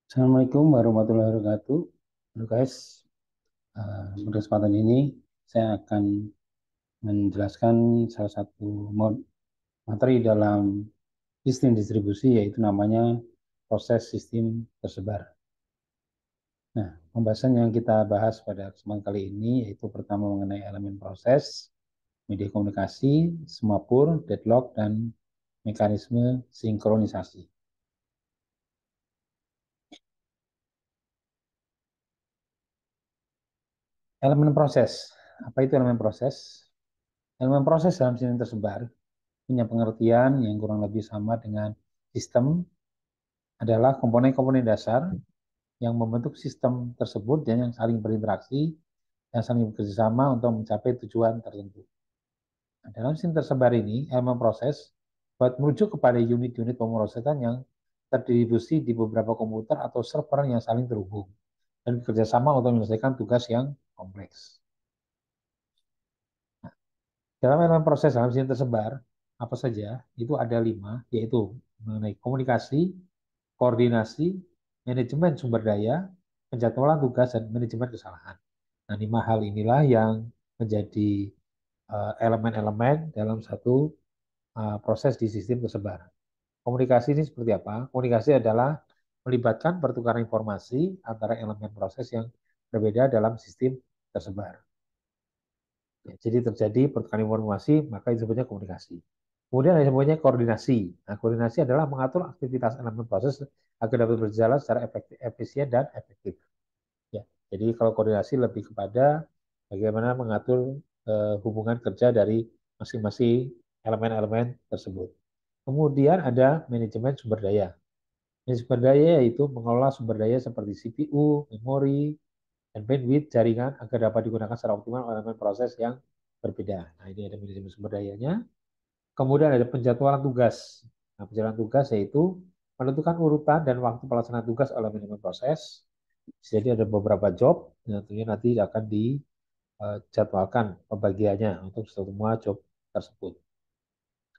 Assalamualaikum warahmatullahi wabarakatuh. Halo guys, pada kesempatan ini saya akan menjelaskan salah satu materi dalam sistem distribusi yaitu namanya proses sistem tersebar. Nah, pembahasan yang kita bahas pada kesempatan kali ini yaitu pertama mengenai elemen proses, media komunikasi, semapur, deadlock, dan mekanisme sinkronisasi. Elemen proses. Apa itu elemen proses? Elemen proses dalam sistem tersebar punya pengertian yang kurang lebih sama dengan sistem adalah komponen-komponen dasar yang membentuk sistem tersebut dan yang saling berinteraksi, yang saling bekerjasama untuk mencapai tujuan tertentu. Nah, dalam sistem tersebar ini, elemen proses dapat merujuk kepada unit-unit pemrosesan yang terdistribusi di beberapa komputer atau server yang saling terhubung dan bekerjasama untuk menyelesaikan tugas yang kompleks. Dalam elemen proses dalam sistem tersebar, apa saja? Itu ada 5, yaitu mengenai komunikasi, koordinasi, manajemen sumber daya, penjadwalan tugas, dan manajemen kesalahan. Nah, 5 hal inilah yang menjadi elemen-elemen dalam satu proses di sistem tersebar. Komunikasi ini seperti apa? Komunikasi adalah melibatkan pertukaran informasi antara elemen proses yang berbeda dalam sistem tersebar. Ya, jadi terjadi pertukaran informasi, maka itu disebutnya komunikasi. Kemudian ada yang namanya koordinasi. Nah, koordinasi adalah mengatur aktivitas elemen proses agar dapat berjalan secara efisien dan efektif. Ya, jadi kalau koordinasi lebih kepada bagaimana mengatur hubungan kerja dari masing-masing elemen-elemen tersebut. Kemudian ada manajemen sumber daya. Manajemen sumber daya yaitu mengelola sumber daya seperti CPU, memori, dan bandwidth jaringan agar dapat digunakan secara optimal oleh elemen proses yang berbeda. Nah, ini ada manajemen sumber dayanya. Kemudian ada penjadwalan tugas. Nah, penjadwalan tugas yaitu menentukan urutan dan waktu pelaksanaan tugas oleh manajemen proses. Jadi ada beberapa job, yang tentunya nanti akan dijadwalkan pembagiannya untuk semua job tersebut.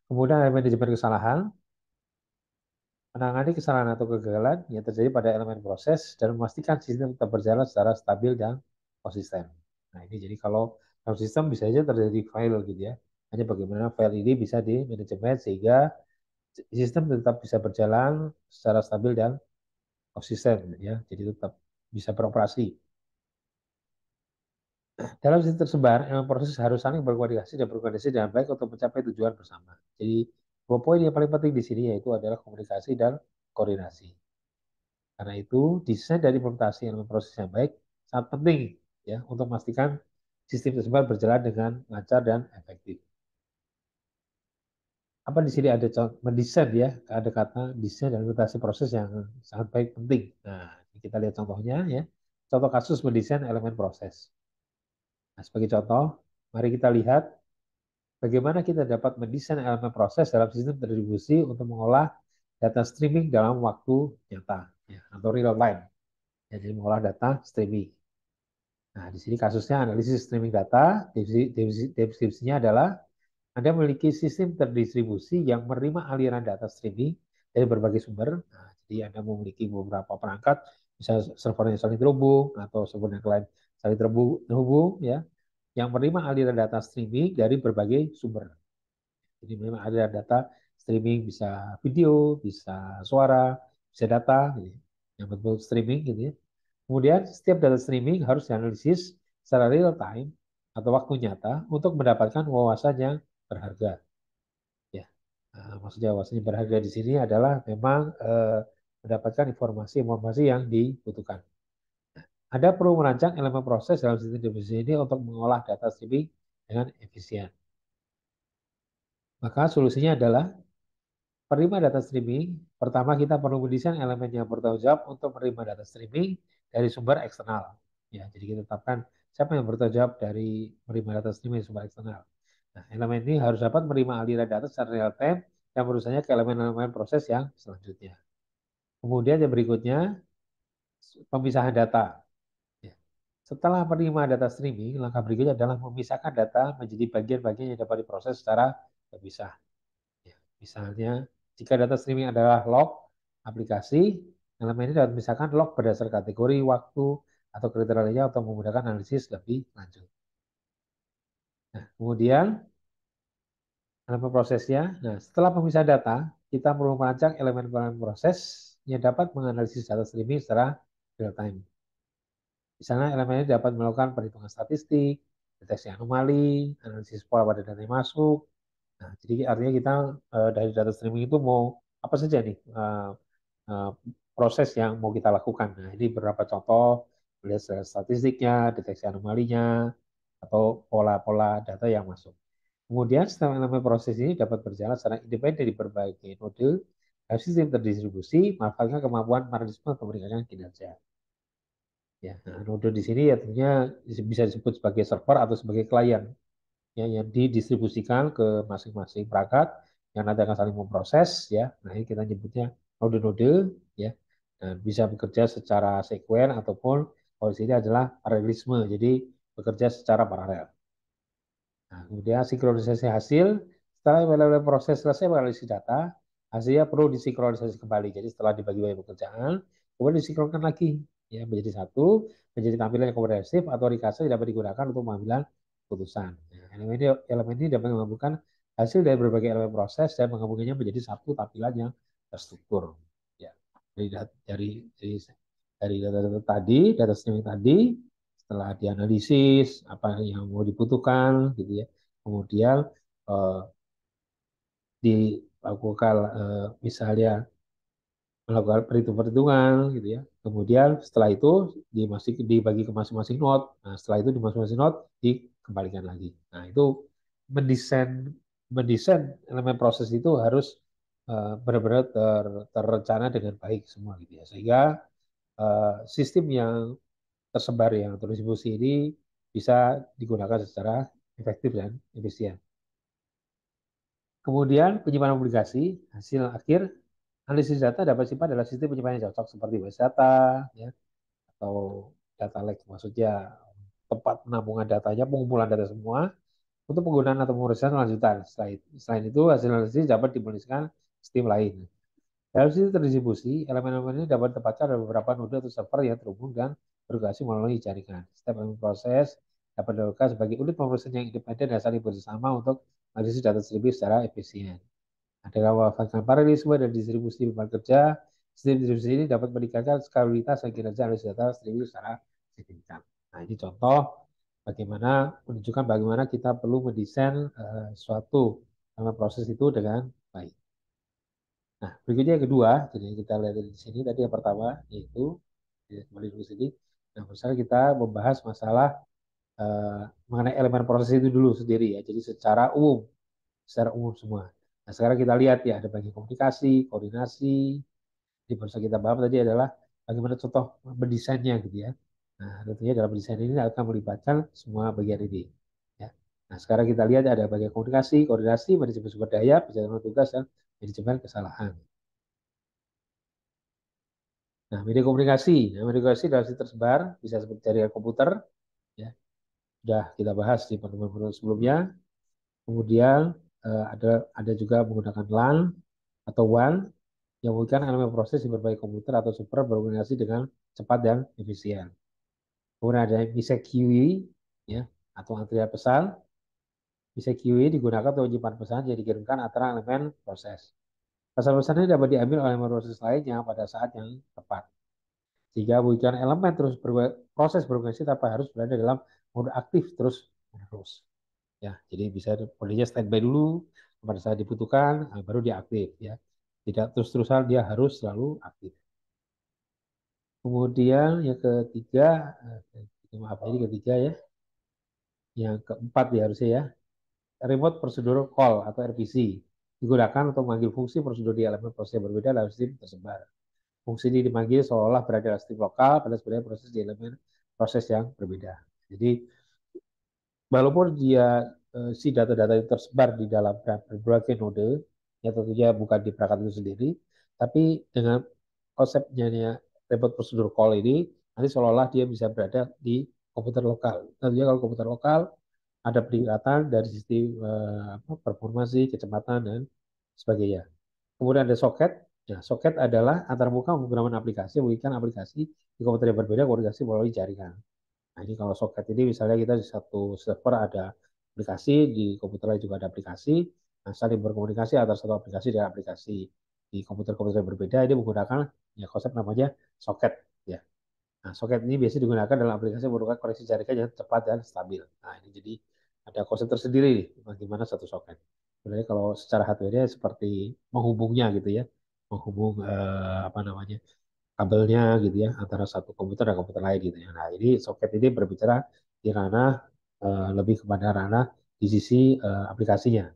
Kemudian ada manajemen kesalahan, menangani kesalahan atau kegagalan yang terjadi pada elemen proses dan memastikan sistem tetap berjalan secara stabil dan konsisten. Nah, ini jadi kalau dalam sistem bisa saja terjadi fail gitu ya. Hanya bagaimana fail ini bisa di manajemen sehingga sistem tetap bisa berjalan secara stabil dan konsisten ya. Jadi tetap bisa beroperasi. Dalam sistem tersebar, proses harus saling berkoordinasi dan berkoordinasi dengan baik untuk mencapai tujuan bersama. Jadi, dua poin yang paling penting di sini yaitu adalah komunikasi dan koordinasi. Karena itu, desain dan implementasi elemen proses yang baik sangat penting ya untuk memastikan sistem tersebar berjalan dengan lancar dan efektif. Apa di sini ada mendesain ya, ada kata desain dan implementasi proses yang sangat baik penting. Nah, kita lihat contohnya ya. Contoh kasus mendesain elemen proses. Nah, sebagai contoh, mari kita lihat bagaimana kita dapat mendesain elemen proses dalam sistem terdistribusi untuk mengolah data streaming dalam waktu nyata ya, atau real time. Ya, jadi mengolah data streaming. Nah, di sini kasusnya analisis streaming data, deskripsinya adalah Anda memiliki sistem terdistribusi yang menerima aliran data streaming dari berbagai sumber. Nah, jadi Anda memiliki beberapa perangkat, misalnya server yang saling terhubung atau server yang lain saling terhubung, ya, yang menerima aliran data streaming dari berbagai sumber. Jadi memang ada data streaming bisa video, bisa suara, bisa data, gitu, yang bentuk streaming gitu ya. Kemudian setiap data streaming harus dianalisis secara real time atau waktu nyata untuk mendapatkan wawasan yang berharga. Ya, maksudnya wawasan yang berharga di sini adalah memang mendapatkan informasi-informasi yang dibutuhkan. Anda perlu merancang elemen proses dalam sistem distribusi ini untuk mengolah data streaming dengan efisien. Maka solusinya adalah penerima data streaming. Pertama, kita perlu mendesain elemen yang bertanggung jawab untuk menerima data streaming dari sumber eksternal. Ya, jadi kita tetapkan siapa yang bertanggung jawab dari menerima data streaming dari sumber eksternal. Nah, elemen ini harus dapat menerima aliran data secara real time dan berurusannya ke elemen-elemen proses yang selanjutnya. Kemudian yang berikutnya, pemisahan data. Ya. Setelah menerima data streaming, langkah berikutnya adalah memisahkan data menjadi bagian-bagian yang dapat diproses secara terpisah. Ya, misalnya, jika data streaming adalah log aplikasi, Elemen ini dapat misalkan log berdasar kategori, waktu, atau kriteria lainnya atau memudahkan analisis lebih lanjut. Nah, kemudian elemen prosesnya. Nah, setelah pemisahan data, kita perlu merancang elemen-elemen proses yang dapat menganalisis data streaming secara real time. Misalnya elemen ini dapat melakukan perhitungan statistik, deteksi anomali, analisis pola pada data yang masuk. Nah, jadi artinya kita dari data streaming itu mau apa saja nih eh, proses yang mau kita lakukan. Nah, ini beberapa contoh, melihat statistiknya, deteksi anomalinya, atau pola-pola data yang masuk. Kemudian sistem elemen proses ini dapat berjalan secara independen di berbagai node dan sistem terdistribusi, manfaatkan kemampuan mekanisme untuk meningkatkan kinerja. Ya, nah, node di sini ya tentunya bisa disebut sebagai server atau sebagai klien ya, yang didistribusikan ke masing-masing perangkat yang nanti akan saling memproses ya. Nah, ini kita nyebutnya node-node ya. Nah, bisa bekerja secara sekuen ataupun kalau di sini adalah paralelisme, jadi bekerja secara paralel. Nah, kemudian sinkronisasi hasil, setelah melalui proses selesai menganalisis data, hasilnya perlu disinkronisasi kembali. Jadi setelah dibagi-bagi pekerjaan, kemudian disinkronkan lagi ya menjadi satu, menjadi tampilan yang komprehensif atau ringkasan yang dapat digunakan untuk mengambil keputusan. Nah, elemen ini dapat menggabungkan hasil dari berbagai elemen proses dan menggabungkannya menjadi satu tampilan yang terstruktur. Ya, dari data-data tadi, data streaming tadi, setelah dianalisis apa yang mau dibutuhkan gitu ya, kemudian eh, dilakukan misalnya melakukan perhitungan gitu ya, kemudian setelah itu dibagi ke masing-masing node. Nah, setelah itu di masing-masing node dikembalikan lagi. Nah, itu mendesain mendesain elemen proses itu harus benar-benar terrencana dengan baik semua gitu ya, sehingga sistem yang tersebar yang terdistribusi ini bisa digunakan secara efektif dan efisien. Kemudian penyimpanan publikasi, hasil akhir analisis data dapat simpan dalam sistem penyimpanan yang cocok seperti base data, ya, atau data lake, maksudnya tempat penampungan datanya, pengumpulan data semua untuk penggunaan atau pemeriksaan lanjutan. Selain itu, hasil analisis dapat dipublikasikan sistem lain. Dalam sistem terdistribusi, elemen-elemen ini dapat ditempatkan pada beberapa node atau server yang terhubung dan berkomunikasi melalui jaringan. Setiap elemen proses dapat dilakukan sebagai unit pemrosesan yang independen dan saling bekerjasama untuk analisis data streaming secara efisien. Dengan memanfaatkan paralelisme dan distribusi beban kerja, sistem distribusi ini dapat meningkatkan skalabilitas dan kinerja analisis data streaming secara signifikan. Nah, ini contoh menunjukkan bagaimana kita perlu mendesain suatu proses itu dengan baik. Nah, berikutnya yang kedua, jadi kita lihat di sini tadi yang pertama yaitu kembali dulu sini. Nah, misalnya kita membahas masalah mengenai elemen proses itu dulu sendiri ya. Jadi secara umum semua. Nah, sekarang kita lihat ya ada bagian komunikasi, koordinasi. Di proses kita bahas tadi adalah bagaimana contoh mendesainnya gitu ya. Nah, tentunya dalam desain ini akan melibatkan semua bagian ini. Ya. Nah, sekarang kita lihat ada bagian komunikasi, koordinasi, manajemen sumber daya, penjagaan tugas, dan manajemen kesalahan. Nah, media komunikasi. Nah, media komunikasi dalam sistem tersebar, bisa seperti jaringan komputer, ya. Sudah kita bahas di pertemuan sebelumnya. Kemudian ada juga menggunakan LAN atau WAN yang memungkinkan elemen proses di berbagai komputer atau server berkomunikasi dengan cepat dan efisien. Kemudian ada MISEQ QE, ya, atau antrian pesan. MISEQ QE digunakan untuk menyimpan pesan yang dikirimkan antara elemen proses. Pesan-pesan ini dapat diambil oleh elemen proses lainnya pada saat yang tepat. Sehingga bukan elemen proses berkomunikasi tanpa harus berada dalam mode aktif terus menerus. Ya, jadi bisa kondisinya standby dulu pada saat dibutuhkan, baru dia aktif ya. Tidak terus-terusan dia harus selalu aktif. Kemudian yang ketiga, maaf ini ketiga ya. Yang keempat ya harusnya ya, remote procedure call atau RPC digunakan untuk memanggil fungsi prosedur di elemen proses yang berbeda dalam sistem tersebar. Fungsi ini dipanggil seolah berada dalam sistem lokal pada sebenarnya proses di elemen proses yang berbeda. Jadi walaupun dia si data-data yang tersebar di dalam berbagai node, ya tentunya bukan di perangkat itu sendiri, tapi dengan konsepnya remote procedure call ini, nanti seolah-olah dia bisa berada di komputer lokal. Tentunya kalau komputer lokal ada peningkatan dari sisi performasi, kecepatan, dan sebagainya. Kemudian ada soket, Nah, soket adalah antarmuka pemrograman aplikasi, memungkinkan aplikasi di komputer yang berbeda komunikasi melalui jaringan. Nah, ini kalau soket ini misalnya kita di satu server ada aplikasi, di komputer lain juga ada aplikasi, nah saling berkomunikasi antara satu aplikasi dan aplikasi di komputer-komputer yang berbeda, ini menggunakan ya konsep namanya soket. Ya. Nah, soket ini biasanya digunakan dalam aplikasi yang merupakan koneksi jaringan yang cepat dan stabil. Nah, ini jadi ada konsep tersendiri nih, bagaimana satu soket. Sebenarnya kalau secara hardware seperti menghubungnya gitu ya, menghubung apa namanya kabelnya gitu ya antara satu komputer dan komputer lain gitu ya. Nah, ini soket ini berbicara di ranah lebih kepada ranah di sisi aplikasinya.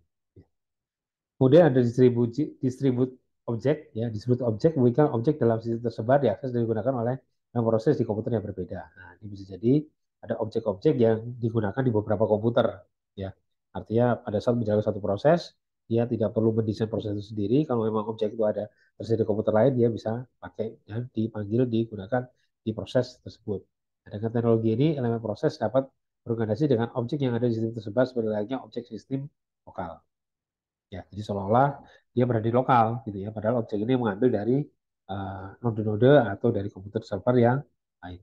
Kemudian ada distribut objek, ya, distribut objek memiliki objek dalam sistem tersebar diakses dan digunakan oleh yang proses di komputer yang berbeda. Nah, ini bisa jadi ada objek-objek yang digunakan di beberapa komputer, ya. Artinya pada saat menjalankan satu proses, dia tidak perlu mendesain proses itu sendiri. Kalau memang objek itu ada tersedia di komputer lain, dia bisa pakai dan dipanggil digunakan di proses tersebut. Nah, dengan teknologi ini, elemen proses dapat berorganisasi dengan objek yang ada di sistem tersebar sebagai layaknya objek sistem lokal. Ya, jadi seolah-olah dia berada di lokal gitu ya, padahal objek ini mengambil dari node-node atau dari komputer server yang lain.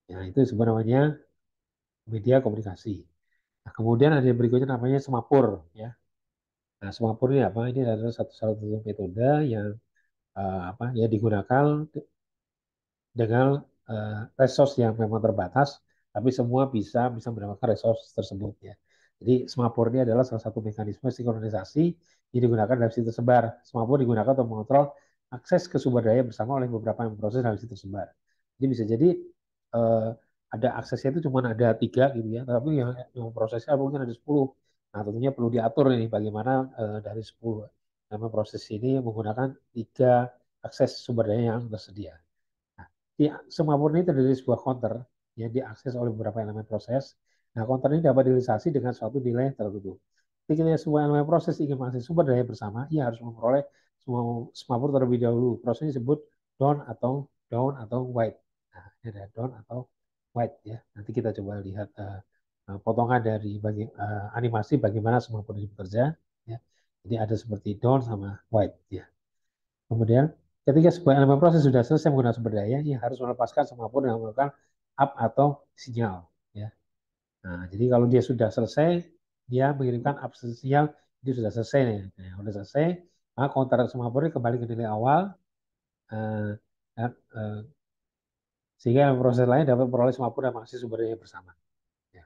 Ya, itu sebenarnya media komunikasi. Nah, kemudian ada yang berikutnya namanya semapur ya. Nah, semapur ini apa? Ini adalah satu metode yang apa ya digunakan dengan resource yang memang terbatas, tapi semua bisa mendapatkan resource tersebut ya. Jadi semapur ini adalah salah satu mekanisme sinkronisasi yang digunakan dalam sistem tersebar. Semapur digunakan untuk mengontrol akses ke sumber daya bersama oleh beberapa yang proses dalam sistem tersebar. Jadi bisa jadi eh, ada aksesnya itu cuma ada 3 gitu ya, tapi yang prosesnya mungkin ada 10. Nah tentunya perlu diatur ini bagaimana dari 10 nama proses ini menggunakan 3 akses sumber daya yang tersedia. Nah, semua murni terdiri dari sebuah counter yang diakses oleh beberapa elemen proses. Nah, counter ini dapat direalisasi dengan suatu nilai tertentu. Ketika sebuah elemen proses ingin mengakses sumber daya bersama, ia harus memperoleh semua pur terlebih dahulu. Proses disebut down atau white. Nah, ini ada down atau white ya. Nanti kita coba lihat potongan dari animasi bagaimana semua pur ini bekerja. Ya. Jadi ada seperti down sama white ya. Kemudian ketika sebuah elemen proses sudah selesai menggunakan sumber daya, ia harus melepaskan semapur yang menggunakan up atau sinyal. Ya. Nah, jadi kalau dia sudah selesai, dia mengirimkan up sinyal, dia sudah selesai nih. Nah, sudah selesai, maka counter semapur ini kembali ke nilai awal, eh, eh, sehingga elemen proses lain dapat memperoleh semapur dan mengisi sumber daya bersama. Ya.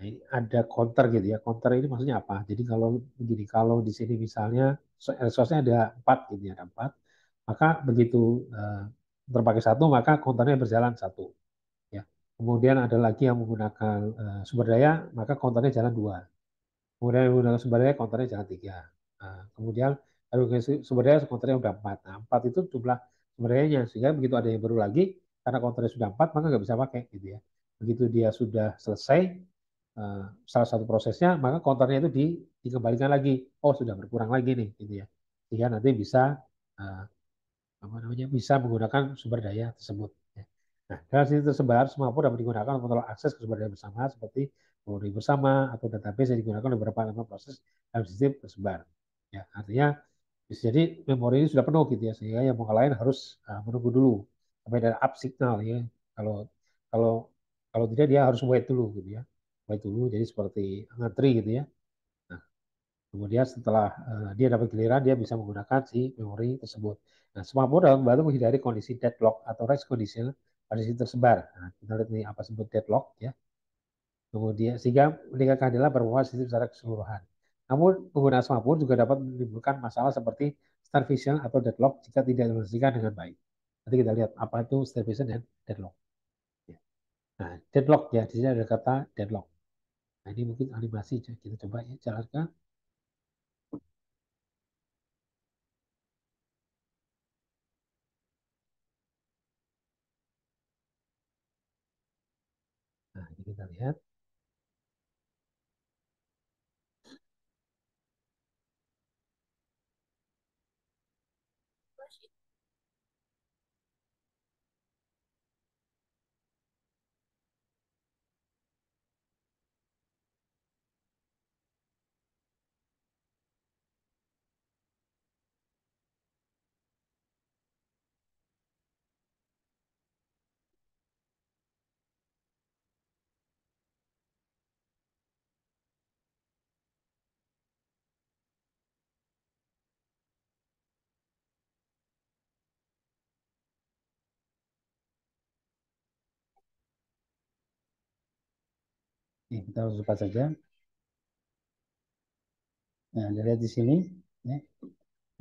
Nah, ini ada counter gitu ya. Counter ini maksudnya apa? Jadi kalau begini, kalau di sini misalnya resource-nya ada 4 gitu ya, ada 4. Maka begitu terpakai satu, maka counternya berjalan satu. Ya. Kemudian ada lagi yang menggunakan sumber daya, maka counternya jalan dua. Kemudian yang menggunakan sumber daya, counternya jalan tiga. Nah, kemudian kalau sumber daya, counternya sudah empat. Nah, empat itu jumlah sumber dayanya. Sehingga begitu ada yang baru lagi, karena counternya sudah empat, maka nggak bisa pakai. Gitu ya. Begitu dia sudah selesai, salah satu prosesnya, maka counternya itu dikembalikan lagi. Oh, sudah berkurang lagi nih. Gitu ya. Sehingga nanti bisa uh, apa namanya bisa menggunakan sumber daya tersebut. Ya. Nah, dalam sistem tersebar, semua pun dapat digunakan untuk akses ke sumber daya bersama seperti memori bersama atau database yang digunakan oleh beberapa elemen proses dalam sistem tersebar. Ya, artinya bisa jadi memori ini sudah penuh gitu ya, sehingga yang mau lain harus menunggu dulu sampai ada up signal ya. Kalau kalau kalau tidak dia harus wait dulu gitu ya, wait dulu. Jadi seperti ngantri gitu ya. Nah, kemudian setelah dia dapat giliran, dia bisa menggunakan si memori tersebut. Nah, semua dalam membantu menghindari kondisi deadlock atau rest condition pada sistem tersebar. Nah, kita lihat nih apa sebut deadlock ya. Kemudian sehingga meningkatkan keadilan performa sistem secara keseluruhan. Namun penggunaan smartphone juga dapat menimbulkan masalah seperti starvation atau deadlock jika tidak diselesaikan dengan baik. Nanti kita lihat apa itu starvation dan deadlock. Ya. Nah, deadlock ya, di sini ada kata deadlock. Nah, ini mungkin animasi kita coba ya jalankan. Nah, ini kita lihat. Kita harus buka saja. Nah, lihat di sini. Ya.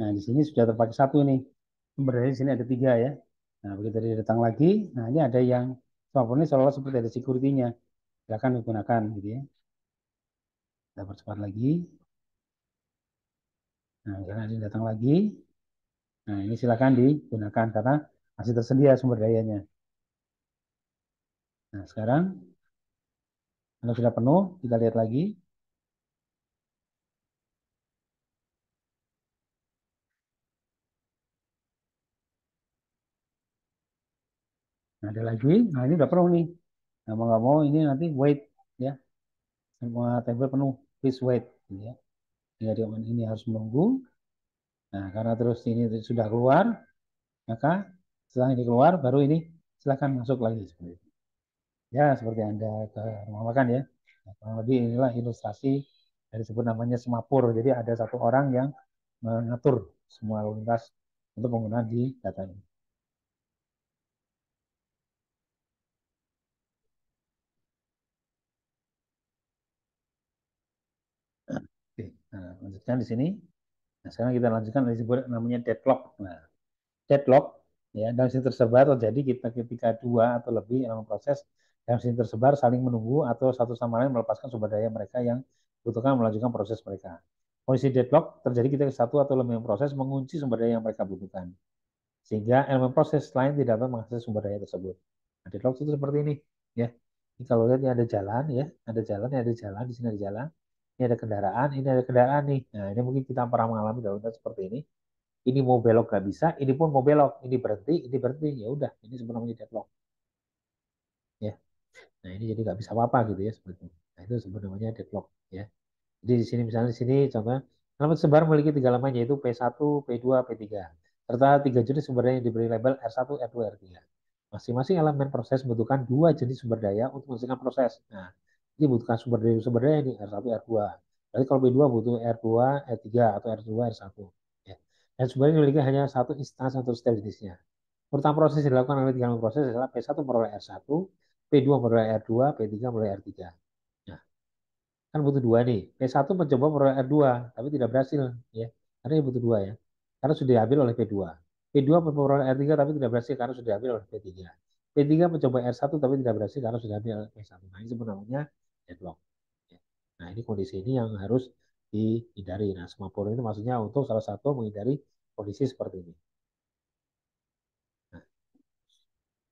Nah, di sini sudah terpakai satu nih. Sumber daya di sini ada tiga ya. Nah, begitu dia datang lagi, nah ini ada yang smartphone ini seolah-olah seperti ada security-nya. Silakan digunakan gitu ya. Kita percepat lagi. Nah, misalnya ini datang lagi. Nah, ini silakan digunakan karena masih tersedia sumber dayanya. Nah, sekarang kalau sudah penuh, kita lihat lagi. Nah, ada lagi. Nah, ini udah penuh nih. Nah, mau nggak mau ini nanti wait ya. Semua tabel penuh. Please wait. Gitu ya. Ini harus menunggu. Nah, karena terus ini sudah keluar, maka setelah ini keluar, baru ini silakan masuk lagi. Seperti itu. Ya, seperti Anda ke rumah makan ya. Nah, kurang lebih inilah ilustrasi dari disebut namanya semapur. Jadi ada satu orang yang mengatur semua lalu lintas untuk penggunaan di data ini. Oke, nah, lanjutkan di sini. Nah, sekarang kita lanjutkan disebut namanya deadlock. Nah, deadlock ya dalam sistem tersebar terjadi ketika dua atau lebih elemen proses dalam sistem tersebar saling menunggu atau satu sama lain melepaskan sumber daya mereka yang butuhkan melanjutkan proses mereka. Kondisi deadlock terjadi ketika satu atau lebih proses mengunci sumber daya yang mereka butuhkan sehingga elemen proses lain tidak dapat mengakses sumber daya tersebut. Nah, deadlock itu seperti ini ya. Ini kalau lihat ini ada jalan ya, ada jalan, ini ada jalan, di sini ada jalan, ini ada kendaraan, ini ada kendaraan nih. Nah, ini mungkin kita pernah mengalami dalam seperti ini. Ini mau belok nggak bisa, ini pun mau belok, ini berhenti, ya udah, ini sebenarnya deadlock, ya. Nah ini jadi nggak bisa apa-apa gitu ya seperti itu. Nah itu sebenarnya deadlock, ya. Jadi di sini misalnya di sini contohnya alamat sebar memiliki tiga elemen yaitu P1, P2, P3 serta tiga jenis sumber daya yang diberi label R1, R2, R3. Masing-masing elemen proses membutuhkan dua jenis sumber daya untuk menghasilkan proses. Nah, ini butuhkan sumber daya ini R1, R2. Berarti kalau P2 butuh R2, R3 atau R2, R1. Ya. Dan sumber daya memiliki hanya satu instansi atau step jenisnya. Pertama proses yang dilakukan oleh tiga proses adalah P1 memperoleh R1, P2 memperoleh R2, P3 memperoleh R3. Nah, kan butuh dua nih. P1 mencoba memperoleh R2, tapi tidak berhasil. Ya, karena ini butuh dua ya. Karena sudah diambil oleh P2. P2 memperoleh R3 tapi tidak berhasil karena sudah diambil oleh P3. P3 mencoba R1 tapi tidak berhasil karena sudah diambil oleh P1. Nah, ini sebenarnya deadlock. Ya. Nah, ini kondisi ini yang harus dihindari. Nah, semapur itu maksudnya untuk salah satu menghindari kondisi seperti ini. Nah,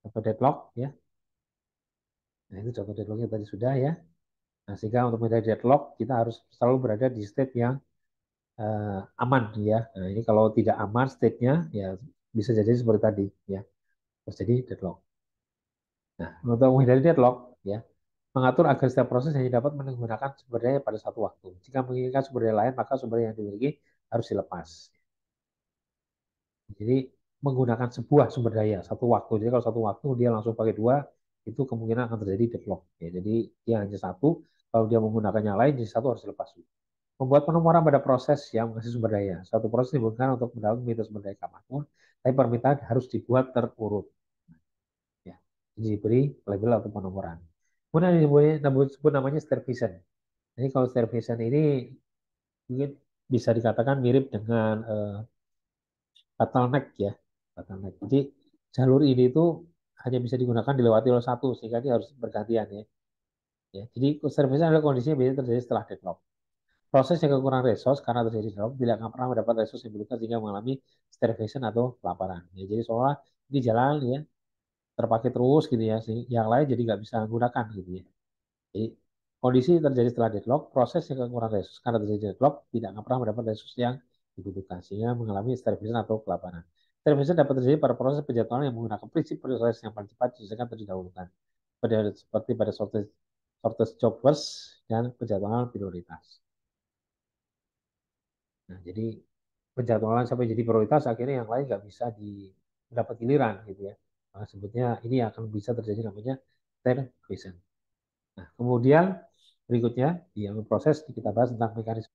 atau deadlock ya. Nah, itu contoh deadlocknya tadi sudah ya. Nah, sehingga untuk menghindari deadlock, kita harus selalu berada di state yang aman ya. Nah, ini kalau tidak aman state-nya, ya bisa jadi seperti tadi ya, terjadi deadlock. Nah, untuk menghindari deadlock, ya, mengatur agar setiap proses hanya dapat menggunakan sumber daya pada satu waktu. Jika menginginkan sumber daya lain, maka sumber yang dimiliki harus dilepas. Jadi menggunakan sebuah sumber daya satu waktu. Jadi kalau satu waktu dia langsung pakai dua, itu kemungkinan akan terjadi deadlock. Ya, jadi dia hanya satu. Kalau dia menggunakan yang lain, jadi satu harus dilepas. Membuat penomoran pada proses yang mengisi sumber daya. Suatu proses dibutuhkan untuk mendapatkan meter sumber daya kapanpun, tapi permintaan harus dibuat terurut. Ya, jadi diberi label atau penomoran. Kemudian disebut namanya Starvision. Jadi kalau Starvision ini mungkin bisa dikatakan mirip dengan bottleneck ya, bottleneck. Jadi jalur ini itu hanya bisa digunakan dilewati oleh satu sehingga dia harus bergantian ya. Ya, jadi Starvision adalah kondisinya biasanya terjadi setelah deadlock. Proses yang kekurangan resource karena terjadi drop tidak akan pernah mendapat resource yang dibutuhkan sehingga mengalami starvation atau kelaparan. Ya, jadi seolah ini jalan ya terpakai terus gitu ya, yang lain jadi nggak bisa menggunakan gitu ya. Jadi kondisi terjadi setelah deadlock, proses yang kekurangan resource karena terjadi deadlock tidak akan pernah mendapat resource yang dibutuhkan sehingga mengalami starvation atau kelaparan. Starvation dapat terjadi pada proses penjadwalan yang menggunakan prinsip proses yang paling cepat diselesaikan terlebih dahulu. Seperti pada shortest job first dan penjadwalan prioritas. Nah, jadi penjadwalan sampai jadi prioritas akhirnya yang lain nggak bisa dapat giliran gitu ya. Nah, sebetulnya ini akan bisa terjadi namanya starvation. Nah, kemudian berikutnya di proses kita bahas tentang mekanisme